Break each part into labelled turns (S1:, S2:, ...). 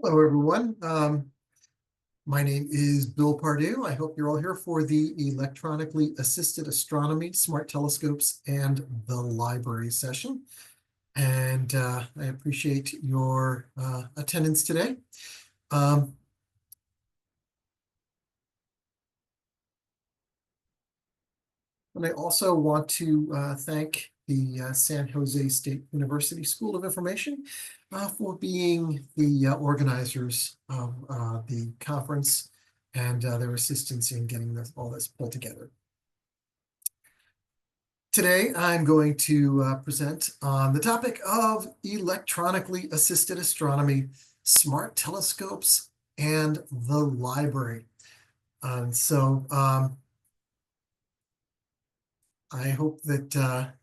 S1: Hello, everyone. My name is Bill Pardue. I hope you're all here for the Electronically Assisted Astronomy, Smart Telescopes, and the Library session. And I appreciate your attendance today. Um, and I also want to thank the San Jose State University School of Information for being the organizers of the conference and their assistance in getting all this pulled together. Today, I'm going to present on the topic of electronically assisted astronomy, smart telescopes, and the library. I hope that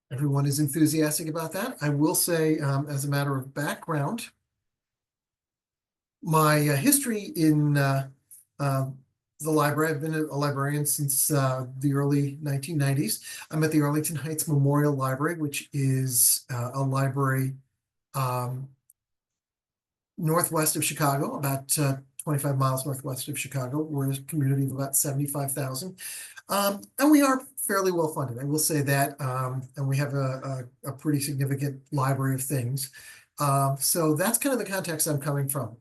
S1: everyone is enthusiastic about that. I will say, as a matter of background, my history in the library, I've been a librarian since the early 1990s. I'm at the Arlington Heights Memorial Library, which is a library northwest of Chicago, about 25 miles northwest of Chicago. We're a community of about 75,000. And we are fairly well funded, I will say that. And we have a pretty significant library of things. So that's kind of the context I'm coming from.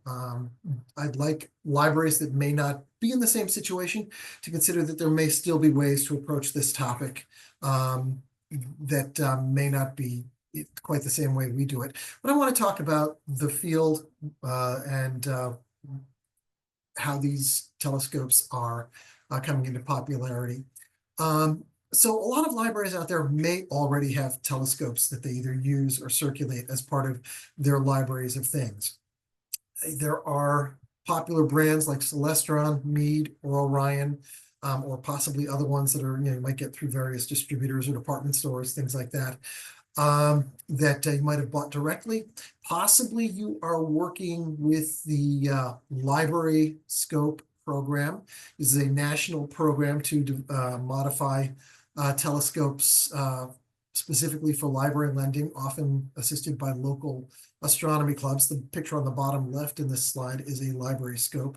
S1: I'd like libraries that may not be in the same situation to consider that there may still be ways to approach this topic that may not be quite the same way we do it. But I want to talk about the field and how these telescopes are coming into popularity. So a lot of libraries out there may already have telescopes that they either use or circulate as part of their libraries of things. There are popular brands like Celestron, Meade, or Orion, or possibly other ones that are, you might get through various distributors or department stores, things like that, that you might have bought directly. Possibly you are working with the Library Scope program. This is a national program to modify telescopes specifically for library lending, often assisted by local astronomy clubs. The picture on the bottom left in this slide is a library scope.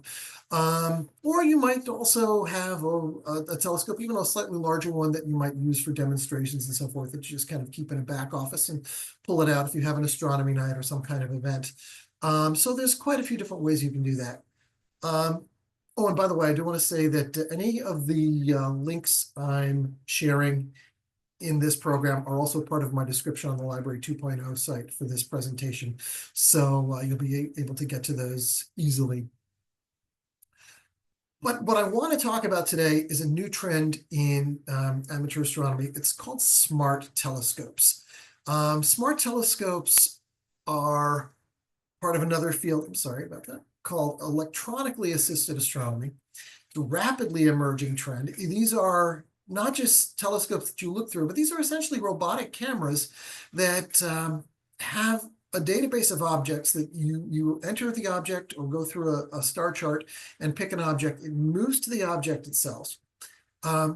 S1: Or you might also have a telescope, even a slightly larger one that you might use for demonstrations and so forth, that you just kind of keep in a back office and pull it out if you have an astronomy night or some kind of event. So there's quite a few different ways you can do that. Oh, and by the way, I do want to say that any of the links I'm sharing in this program are also part of my description on the Library 2.0 site for this presentation. So you'll be able to get to those easily. But what I want to talk about today is a new trend in amateur astronomy. It's called smart telescopes. Smart telescopes are part of another field, I'm sorry about that, called electronically assisted astronomy. It's a rapidly emerging trend. These are not just telescopes that you look through, but these are essentially robotic cameras that have a database of objects that you enter the object or go through a star chart and pick an object. It moves to the object itself.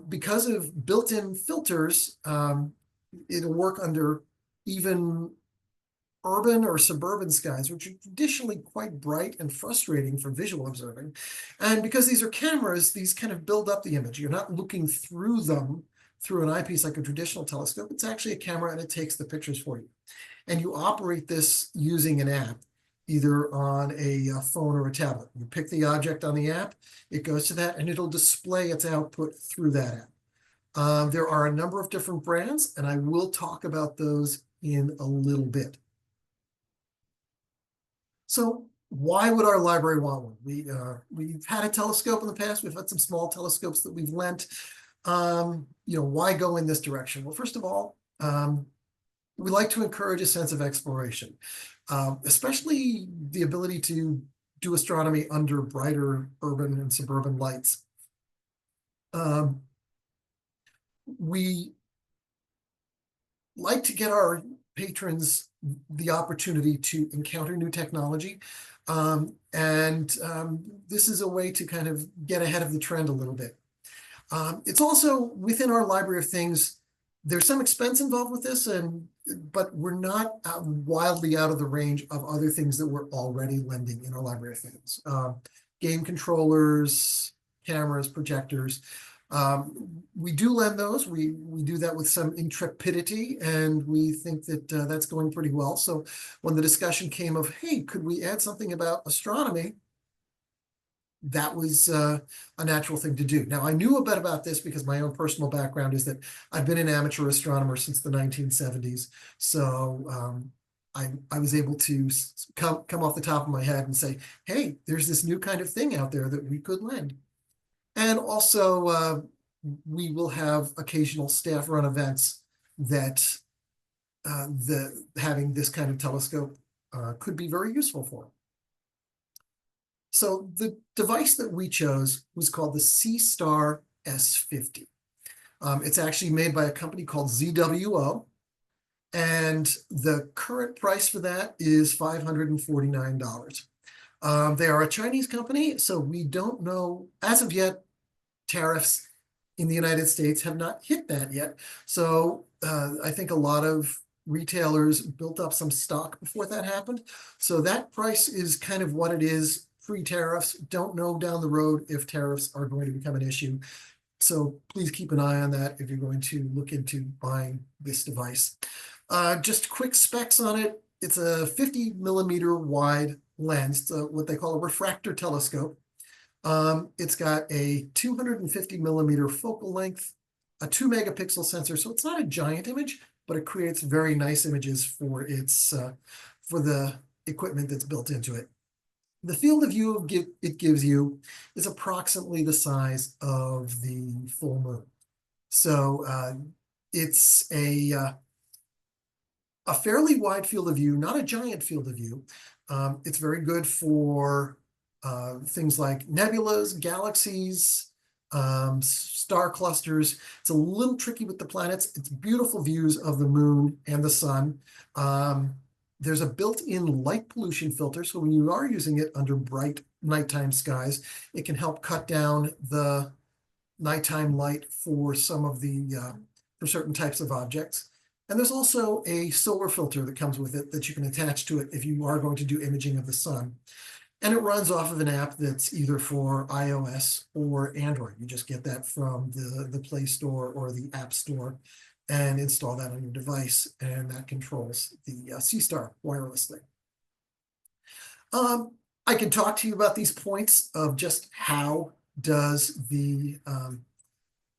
S1: Because of built-in filters, it'll work under even urban or suburban skies, which are traditionally quite bright and frustrating for visual observing. And because these are cameras, these kind of build up the image. You're not looking through them through an eyepiece like a traditional telescope. It's actually a camera and it takes the pictures for you. And you operate this using an app, either on a phone or a tablet. You pick the object on the app, it goes to that, and it'll display its output through that app. There are a number of different brands, and I will talk about those in a little bit. So why would our library want one? We've had a telescope in the past. We've had some small telescopes that we've lent. Why go in this direction? Well, first of all, we like to encourage a sense of exploration, especially the ability to do astronomy under brighter urban and suburban lights. We like to get our patrons the opportunity to encounter new technology. This is a way to kind of get ahead of the trend a little bit. It's also within our library of things There's some expense involved with this, but we're not wildly out of the range of other things that we're already lending in our library of things. Game controllers, cameras, projectors. We do lend those. We do that with some intrepidity, and we think that that's going pretty well. So when the discussion came of, hey, could we add something about astronomy? That was a natural thing to do. Now, I knew a bit about this because my own personal background is that I've been an amateur astronomer since the 1970s. So I was able to come off the top of my head and say, hey, there's this new kind of thing out there that we could lend. And also, we will have occasional staff-run events that having this kind of telescope could be very useful for. So the device that we chose was called the C-Star S50. It's actually made by a company called ZWO, and the current price for that is $549. They are a Chinese company, so we don't know, as of yet, tariffs in the United States have not hit that yet. So I think a lot of retailers built up some stock before that happened. So that price is kind of what it is pre-tariffs. Don't know down the road if tariffs are going to become an issue. So please keep an eye on that if you're going to look into buying this device. Just quick specs on it. It's a 50mm wide lens, what they call a refractor telescope. It's got a 250mm focal length, a 2-megapixel sensor, so it's not a giant image, but it creates very nice images for its for the equipment that's built into it. The field of view it gives you is approximately the size of the full moon. So it's a fairly wide field of view, not a giant field of view. It's very good for things like nebulas, galaxies, star clusters. It's a little tricky with the planets. It's beautiful views of the moon and the sun. There's a built-in light pollution filter, so when you are using it under bright nighttime skies, it can help cut down the nighttime light for some of the for certain types of objects. And there's also a solar filter that comes with it that you can attach to it if you are going to do imaging of the sun. And it runs off of an app that's either for iOS or Android. You just get that from the Play Store or the App Store and install that on your device, and that controls the C-Star wirelessly. I can talk to you about these points of just how does the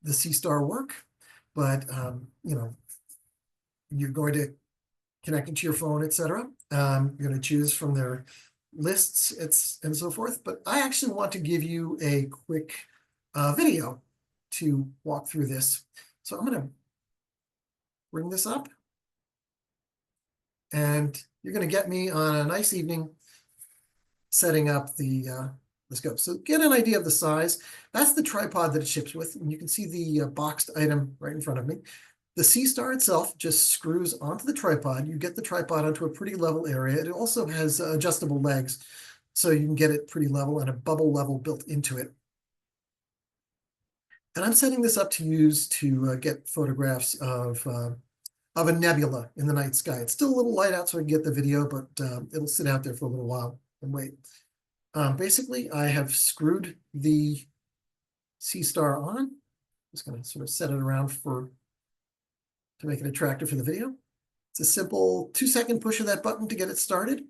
S1: C-Star work, but you know, you're going to connect it to your phone, etc. You're going to choose from their lists and so forth, but I actually want to give you a quick video to walk through this. So I'm going to bring this up, and you're going to get me on a nice evening setting up the scope. So get an idea of the size. That's the tripod that it ships with, and you can see the boxed item right in front of me. The C-Star itself just screws onto the tripod. You get the tripod onto a pretty level area. It also has adjustable legs, so you can get it pretty level and a bubble level built into it. And I'm setting this up to use to get photographs of a nebula in the night sky. It's still a little light out, so I can get the video, but it'll sit out there for a little while and wait. Basically, I have screwed the C-Star on. Just going to sort of set it around to make it attractive for the video. It's a simple 2-second push of that button to get it started.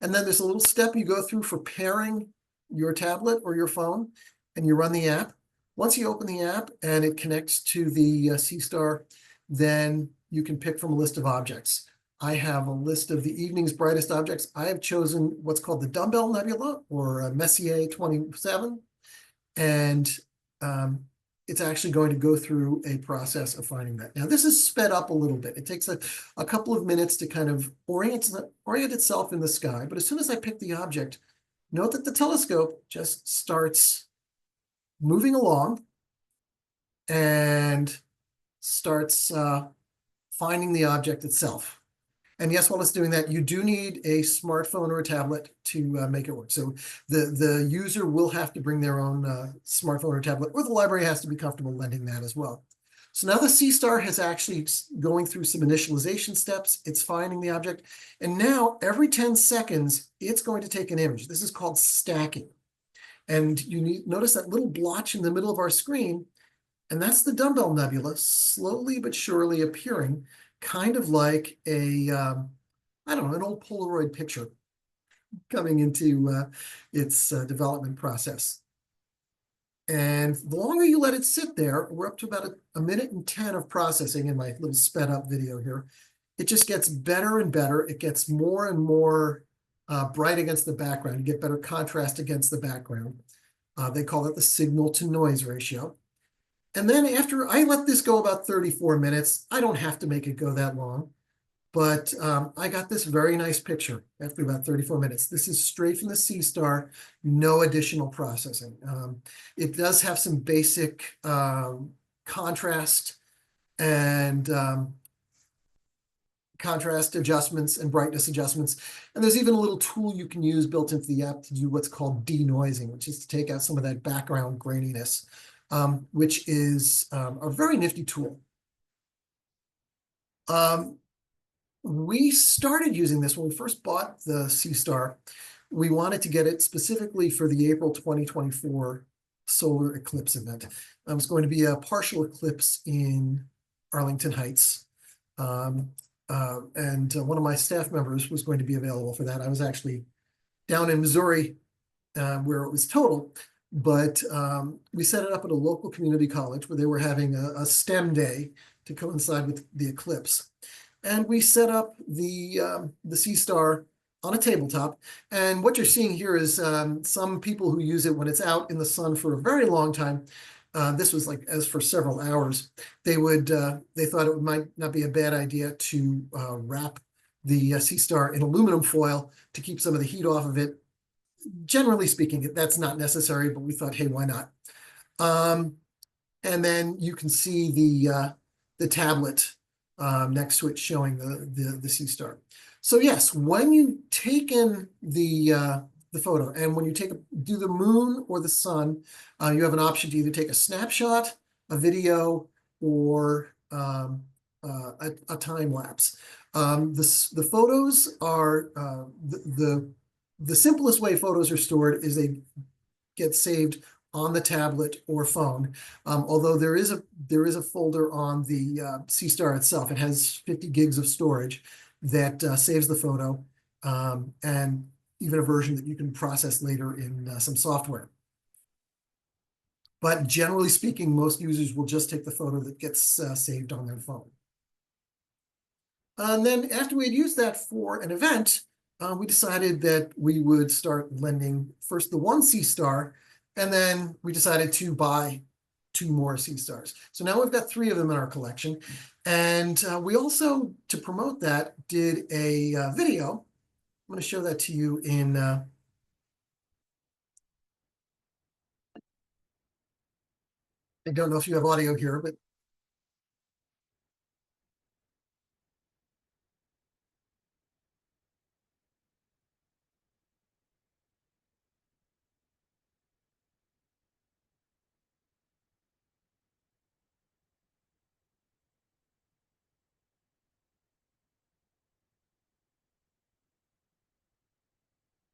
S1: And then there's a little step you go through for pairing your tablet or your phone, and you run the app. Once you open the app and it connects to the C-Star, then you can pick from a list of objects. I have a list of the evening's brightest objects. I have chosen what's called the Dumbbell Nebula, or Messier 27. And it's actually going to go through a process of finding that. Now, this is sped up a little bit. It takes a couple of minutes to kind of orient itself in the sky. But as soon as I pick the object, note that the telescope just starts moving along and starts finding the object itself. And yes, while it's doing that, you do need a smartphone or a tablet to make it work. So the user will have to bring their own smartphone or tablet, or the library has to be comfortable lending that as well. So now the sea star has actually going through some initialization steps. It's finding the object. And now every 10 seconds, it's going to take an image. This is called stacking. And you notice that little blotch in the middle of our screen, and that's the Dumbbell Nebula slowly but surely appearing, kind of like I don't know, an old Polaroid picture coming into its development process. And the longer you let it sit there, we're up to about a minute and 10 of processing in my little sped up video here. It just gets better and better. It gets more and more bright against the background. You get better contrast against the background. They call it the signal to noise ratio. And then after I let this go about 34 minutes, I don't have to make it go that long, but I got this very nice picture after about 34 minutes. This is straight from the sea star, no additional processing. It does have some basic contrast and contrast adjustments and brightness adjustments. And there's even a little tool you can use built into the app to do what's called denoising, which is to take out some of that background graininess, which is a very nifty tool. We started using this when we first bought the Sea Star. We wanted to get it specifically for the April 2024 solar eclipse event. It was going to be a partial eclipse in Arlington Heights. And one of my staff members was going to be available for that. I was actually down in Missouri where it was total, but we set it up at a local community college where they were having a STEM day to coincide with the eclipse. And we set up the Sea Star on a tabletop. And what you're seeing here is some people who use it when it's out in the sun for a very long time. This was like as for several hours. They thought it might not be a bad idea to wrap the Sea Star in aluminum foil to keep some of the heat off of it. Generally speaking, that's not necessary, but we thought, hey, why not? And then you can see the tablet next to it showing the Sea Star. So yes, when you take in the photo and when you do the moon or the sun, you have an option to either take a snapshot, a video, or a time lapse. The photos are the simplest way photos are stored is they get saved on the tablet or phone. Although there is a folder on the Sea Star itself. It has 50 gigs of storage that saves the photo, and even a version that you can process later in some software. But generally speaking, most users will just take the photo that gets saved on their phone. And then after we had used that for an event, we decided that we would start lending first the one Sea Star, and then we decided to buy 2 more Sea Stars. So now we've got 3 of them in our collection. And we also, to promote that, did a video. I'm going to show that to you in I don't know if you have audio here, but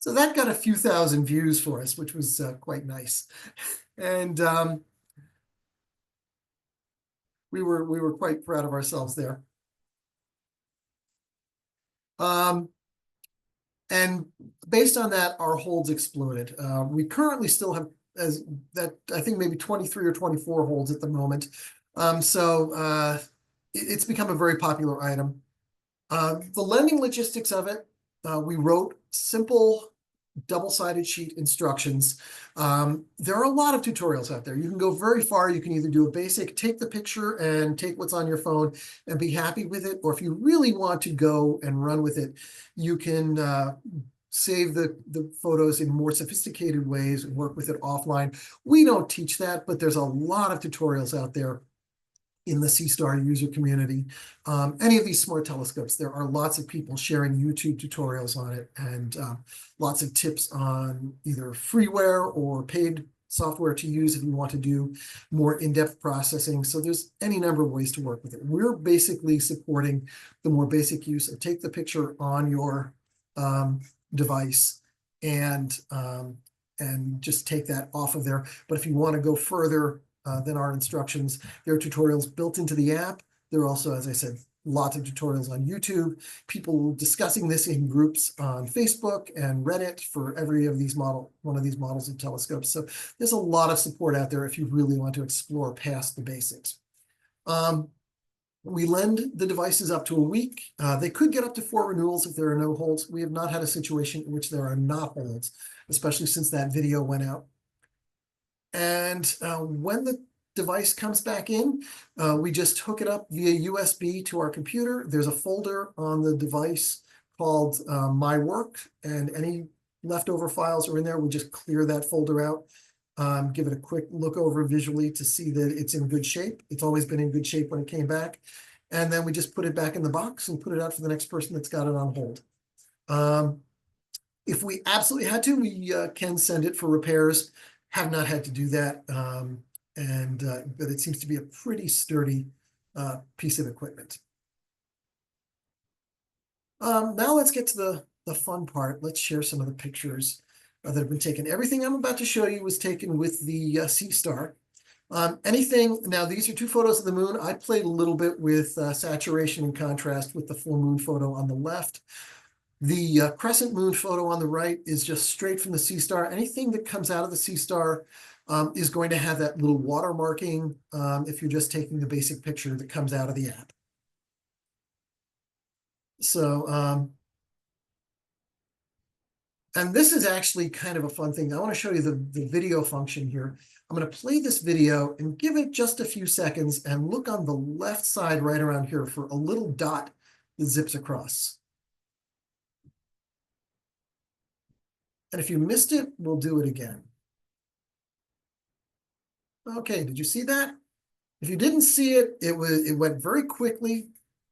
S1: so that got a few thousand views for us, which was quite nice. And we were quite proud of ourselves there. And based on that, our holds exploded. We currently still have I think maybe 23 or 24 holds at the moment. So it's become a very popular item. The lending logistics of it, we wrote simple double-sided sheet instructions. There are a lot of tutorials out there. You can go very far. You can either do a basic, take the picture and take what's on your phone and be happy with it. Or if you really want to go and run with it, you can save the photos in more sophisticated ways and work with it offline. We don't teach that, but there's a lot of tutorials out there in the Sea Star user community. Any of these smart telescopes, there are lots of people sharing YouTube tutorials on it and lots of tips on either freeware or paid software to use if you want to do more in-depth processing. So there's any number of ways to work with it. We're basically supporting the more basic use of take the picture on your device and just take that off of there. But if you want to go further than our instructions, there are tutorials built into the app. There are also, as I said, lots of tutorials on YouTube, people discussing this in groups on Facebook and Reddit for one of these models of telescopes. So there's a lot of support out there if you really want to explore past the basics. We lend the devices up to a week. They could get up to 4 renewals if there are no holds. We have not had a situation in which there are not holds, especially since that video went out. And when the device comes back in, we just hook it up via USB to our computer. There's a folder on the device called My Work, and any leftover files are in there. We just clear that folder out, give it a quick look over visually to see that it's in good shape. It's always been in good shape when it came back. And then we just put it back in the box and put it out for the next person that's got it on hold. If we absolutely had to, we can send it for repairs. Have not had to do that. But it seems to be a pretty sturdy piece of equipment. Now let's get to the fun part. Let's share some of the pictures that have been taken. Everything I'm about to show you was taken with the Sea-Star. Now these are 2 photos of the moon. I played a little bit with saturation and contrast with the full moon photo on the left. The crescent moon photo on the right is just straight from the Sea-Star. Anything that comes out of the Sea-Star is going to have that little watermarking if you're just taking the basic picture that comes out of the app. So, and this is actually kind of a fun thing. I want to show you the video function here. I'm going to play this video and give it just a few seconds and look on the left side right around here for a little dot that zips across. And if you missed it, we'll do it again. Okay, did you see that? If you didn't see it, it went very quickly.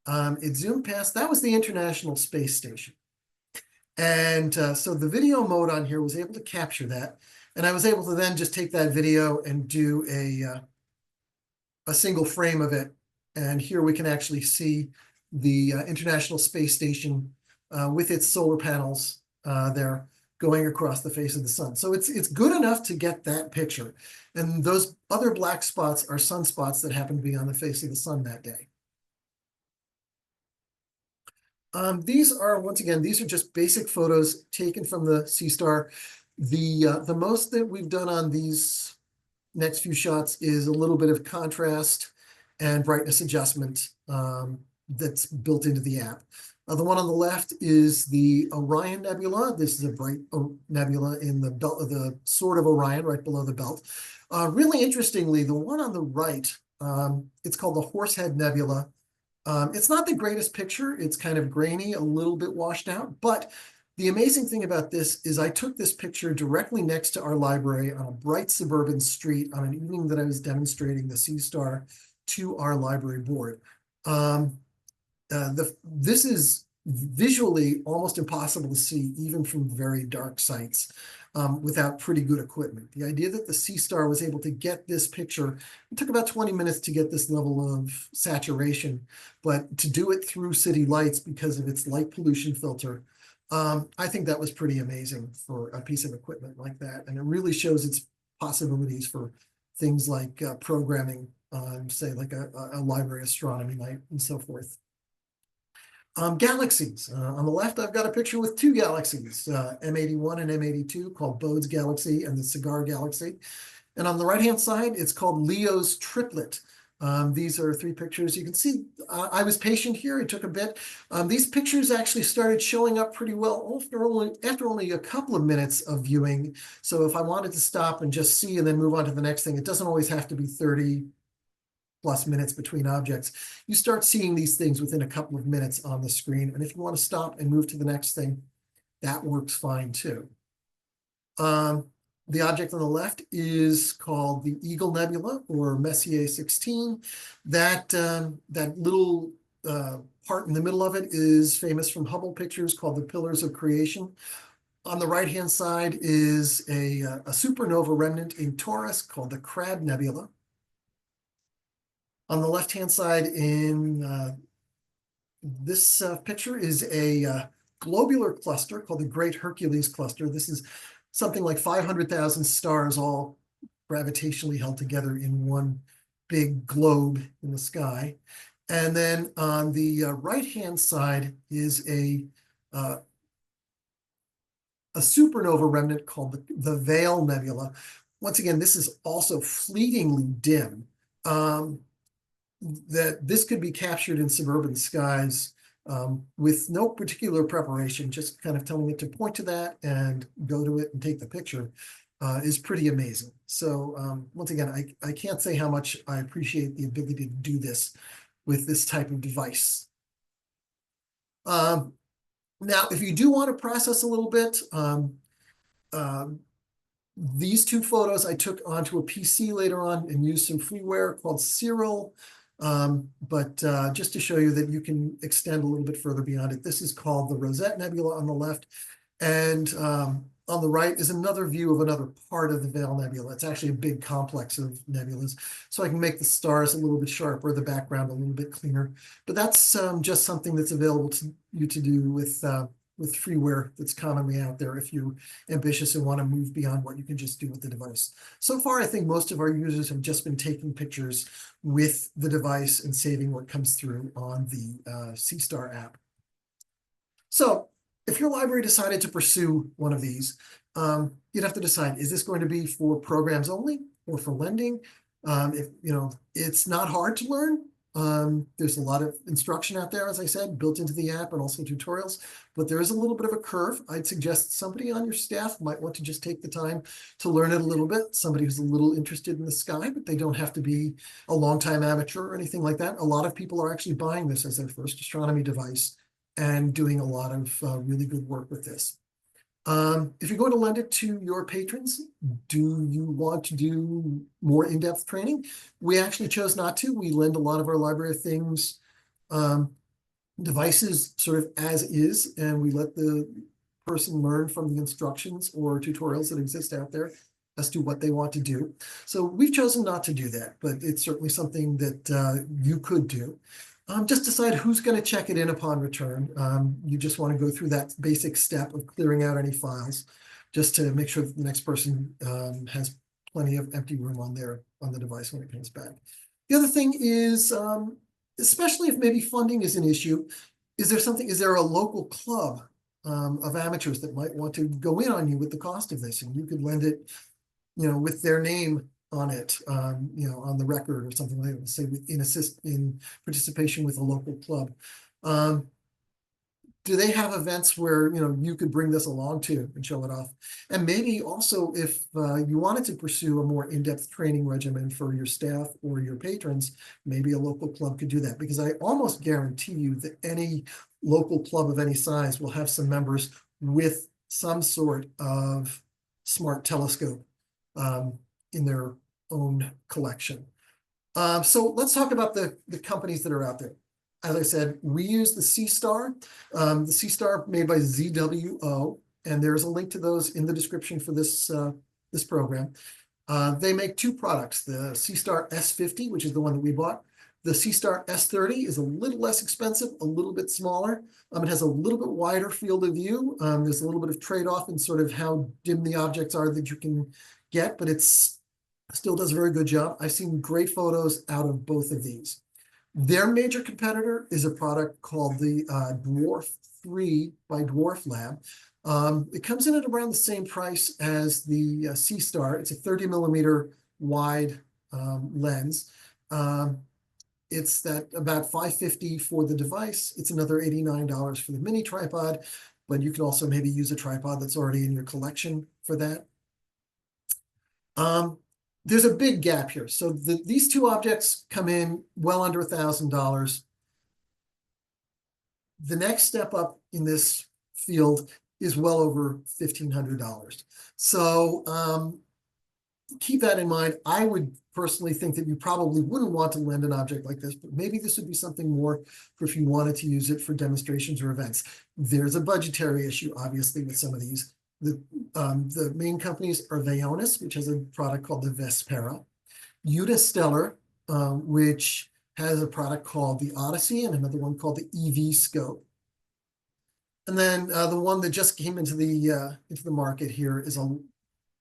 S1: It zoomed past. That was the International Space Station. And so the video mode on here was able to capture that. And I was able to then just take that video and do a single frame of it. And here we can actually see the International Space Station with its solar panels there going across the face of the sun. So it's good enough to get that picture. And those other black spots are sunspots that happen to be on the face of the sun that day. These are, once again, these are just basic photos taken from the Sea-Star. The most that we've done on these next few shots is a little bit of contrast and brightness adjustment that's built into the app. The one on the left is the Orion Nebula. This is a bright nebula in the belt of the Sword of Orion, right below the belt. Really interestingly, the one on the right, it's called the Horsehead Nebula. It's not the greatest picture. It's kind of grainy, a little bit washed out. But the amazing thing about this is I took this picture directly next to our library on a bright suburban street on an evening that I was demonstrating the Sea-Star to our library board. This is visually almost impossible to see even from very dark sites without pretty good equipment. The idea that the Sea-Star was able to get this picture, it took about 20 minutes to get this level of saturation, but to do it through city lights because of its light pollution filter, I think that was pretty amazing for a piece of equipment like that. And it really shows its possibilities for things like programming, say like a library astronomy night and so forth. Galaxies. On the left, I've got a picture with 2 galaxies, M81 and M82, called Bode's Galaxy and the Cigar Galaxy. And on the right-hand side, it's called Leo's Triplet. These are 3 pictures. You can see I was patient here. It took a bit. These pictures actually started showing up pretty well after only a couple of minutes of viewing. So if I wanted to stop and just see and then move on to the next thing, it doesn't always have to be 30+ minutes between objects. You start seeing these things within a couple of minutes on the screen. And if you want to stop and move to the next thing, that works fine too. The object on the left is called the Eagle Nebula, or Messier 16. That little part in the middle of it is famous from Hubble pictures called the Pillars of Creation. On the right-hand side is a supernova remnant in Taurus called the Crab Nebula. On the left-hand side in this picture is a globular cluster called the Great Hercules Cluster. This is something like 500,000 stars all gravitationally held together in one big globe in the sky. And then on the right-hand side is a supernova remnant called the Veil Nebula. Once again, this is also fleetingly dim. That this could be captured in suburban skies with no particular preparation, just kind of telling it to point to that and go to it and take the picture is pretty amazing. So once again, I can't say how much I appreciate the ability to do this with this type of device. Now, if you do want to process a little bit, these two photos I took onto a PC later on and used some freeware called Cyril. But just to show you that you can extend a little bit further beyond it, this is called the Rosette Nebula on the left. And on the right is another view of another part of the Veil Nebula. It's actually a big complex of nebulas. So I can make the stars a little bit sharper, the background a little bit cleaner. But that's just something that's available to you to do with freeware that's commonly out there if you're ambitious and want to move beyond what you can just do with the device. So far, I think most of our users have just been taking pictures with the device and saving what comes through on the C-Star app. So if your library decided to pursue one of these, you'd have to decide, is this going to be for programs only or for lending? If you know, it's not hard to learn. There's a lot of instruction out there, as I said, built into the app and also tutorials, but there is a little bit of a curve. I'd suggest somebody on your staff might want to just take the time to learn it a little bit. Somebody who's a little interested in the sky, but they don't have to be a longtime amateur or anything like that. A lot of people are actually buying this as their first astronomy device and doing a lot of really good work with this. If you're going to lend it to your patrons, do you want to do more in-depth training? We actually chose not to. We lend a lot of our library of things devices sort of as is, and we let the person learn from the instructions or tutorials that exist out there as to what they want to do. So we've chosen not to do that, but it's certainly something that you could do. Just decide who's going to check it in upon return. You just want to go through that basic step of clearing out any files just to make sure that the next person has plenty of empty room on the device when it comes back. The other thing is, especially if maybe funding is an issue, is there a local club of amateurs that might want to go in on you with the cost of this, and you could lend it, with their name on it, on the record or something like that, say in participation with a local club. Do they have events where, you could bring this along to and show it off? And maybe also if you wanted to pursue a more in-depth training regimen for your staff or your patrons, maybe a local club could do that, because I almost guarantee you that any local club of any size will have some members with some sort of smart telescope in their own collection. So let's talk about the companies that are out there. As I said, we use the C-Star. The C-Star made by ZWO, and there's a link to those in the description for this program. They make two products, the C-Star S50, which is the one that we bought. The C-Star S30 is a little less expensive, a little bit smaller. It has a little bit wider field of view. There's a little bit of trade-off in sort of how dim the objects are that you can get, but it's still does a very good job. I've seen great photos out of both of these. Their major competitor is a product called the Dwarf 3 by Dwarf Lab. It comes in at around the same price as the C-Star. It's a 30 millimeter wide lens. It's about $550 for the device. It's another $89 for the mini tripod, but you can also maybe use a tripod that's already in your collection for that. There's a big gap here. So these two objects come in well under $1,000. The next step up in this field is well over $1,500. So keep that in mind. I would personally think that you probably wouldn't want to lend an object like this, but maybe this would be something more for if you wanted to use it for demonstrations or events. There's a budgetary issue, obviously, with some of these. The main companies are Vaonis, which has a product called the Vespera, Unistellar, which has a product called the Odyssey and another one called the EV Scope. And then the one that just came into the market here is a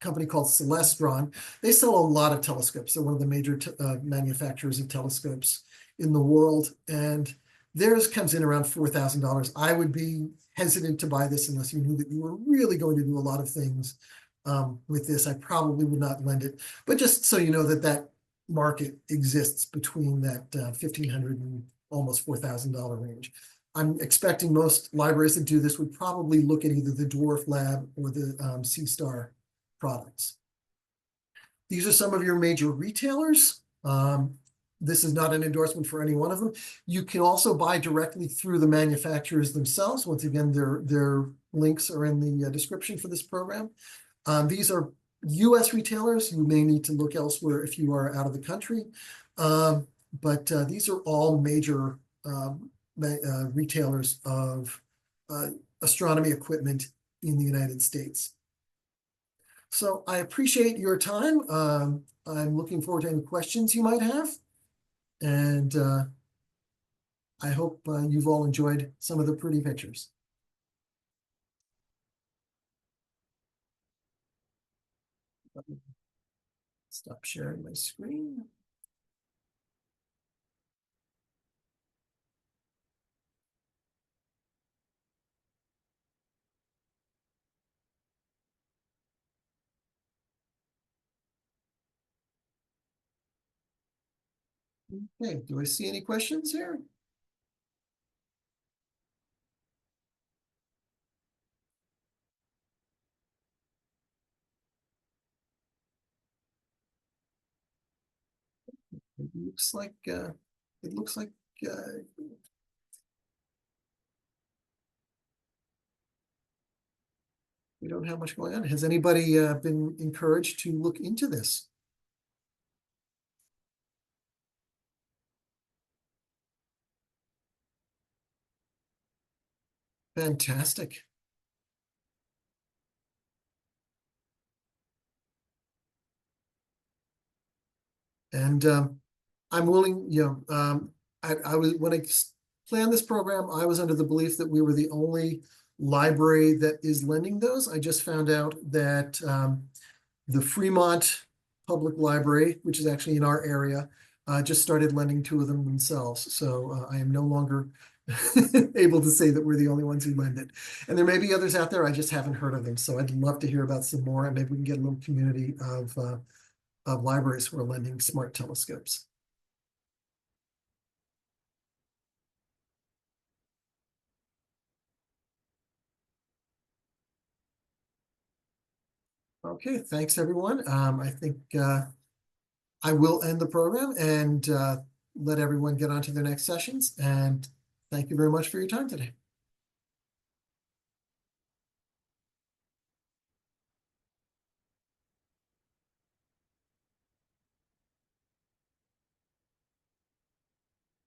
S1: company called Celestron. They sell a lot of telescopes. They're one of the major manufacturers of telescopes in the world, and theirs comes in around $4,000. I would be hesitant to buy this unless you knew that you were really going to do a lot of things with this. I probably would not lend it, but just so you know that that market exists between that $1,500 and almost $4,000 range. I'm expecting most libraries that do this would probably look at either the Dwarf Lab or the C-Star products. These are some of your major retailers. This is not an endorsement for any one of them. You can also buy directly through the manufacturers themselves. Once again, their links are in the description for this program. These are US retailers. You may need to look elsewhere if you are out of the country. But these are all major retailers of astronomy equipment in the United States. So I appreciate your time. I'm looking forward to any questions you might have. And I hope you've all enjoyed some of the pretty pictures. Stop sharing my screen. Okay, do I see any questions here? It looks like we don't have much going on. Has anybody been encouraged to look into this? Fantastic. And I'm willing, I was, when I planned this program, I was under the belief that we were the only library that is lending those. I just found out that the Fremont Public Library, which is actually in our area, just started lending two of them themselves. So I am no longer able to say that we're the only ones who lend it. And there may be others out there, I just haven't heard of them. So I'd love to hear about some more, and maybe we can get a little community of libraries who are lending smart telescopes. Okay, thanks everyone. I think I will end the program and let everyone get on to their next sessions. And thank you very much for your time today.